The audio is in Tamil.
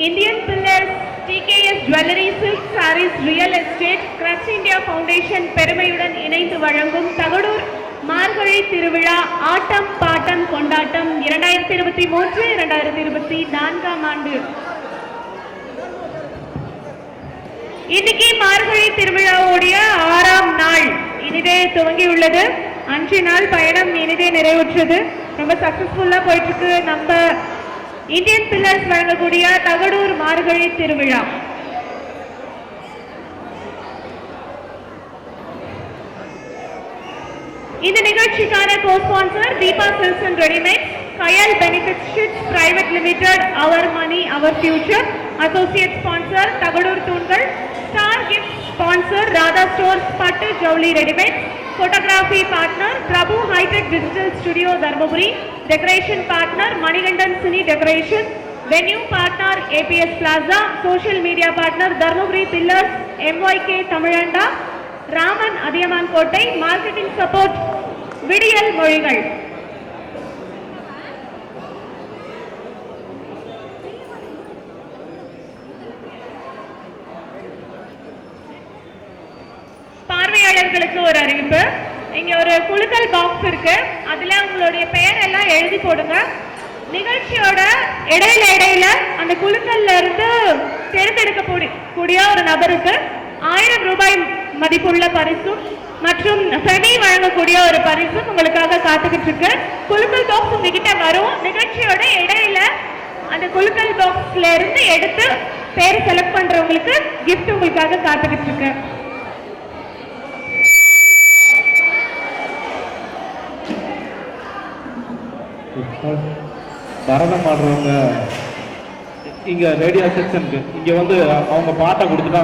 Indian Pillars, TKS Jewelry, Silk Sarees, Real Estate, Crutch India Foundation பெருமையுடன் இணைந்து வழங்கும் தகடூர் மார்கழி திருவிழா ஆட்டம் பாட்டம் கொண்டாட்டம் 2023-2024 ஆண்டு. இன்னைக்கு மார்கழி திருவிழாவுடைய 6ஆம் நாள் இனிதே துவங்கியுள்ளது. 5 நாள் பயணம் இனிதே நிறைவுற்றது. ரொம்ப சக்சஸ்ஃபுல்லா போயிட்டு இருக்கு நம்ம இந்தியன் பில்லர்ஸ் வழங்கக்கூடிய தகடூர் மார்கழி திருவிழா. இந்த நிகழ்ச்சிக்கான cosponsor Deepa silks and readymades, Kayal benefits chits private limited, our money our future. Associate sponsor Thagadur தூண்கள். Star gift sponsor Radha stores பட்டு ஜவுளி readymades. Photography partner Prabhu High Tech Digital Studio Dharmaburi. Decoration partner Manigandan Cine Decoration. Venue partner APS Plaza. Social media partner Dharmaburi Pillars, MYK Tamilanda, Raman Adiyaman Kottai. Marketing support Vidiyal Mozhigal. பார்வையாளர்களுக்கு ஒரு அறிவிப்பு. இங்க ஒரு குலுக்கல் பாக்ஸ் இருக்கு. அதுல உங்களுடைய பெயர் எல்லாம் எழுதி போடுங்க. நிகழ்ச்சியோட இடையில அந்த குலுக்கல்ல இருந்து தேர்ந்தெடுக்கக்கூடிய ஒரு நபருக்கு 1000 ரூபாய் மதிப்புள்ள பரிசும் மற்றும் ஃபெனி வழங்கக்கூடிய ஒரு பரிசும் உங்களுக்காக காத்துக்கிட்டு இருக்கு. குலுக்கல் பாக்ஸ் உங்ககிட்ட வரும். நிகழ்ச்சியோட இடையில அந்த குலுக்கல் பாக்ஸ்ல இருந்து எடுத்து பேர் செலக்ட் பண்றவங்களுக்கு கிஃப்ட் உங்களுக்காக காத்துக்கிட்டு இருக்கு. பரதம் ஆடுறவங்க இங்க ரேடியோ செக்ஷனுக்கு இங்க வந்து அவங்க பாட்டை கொடுத்துட்டாங்க.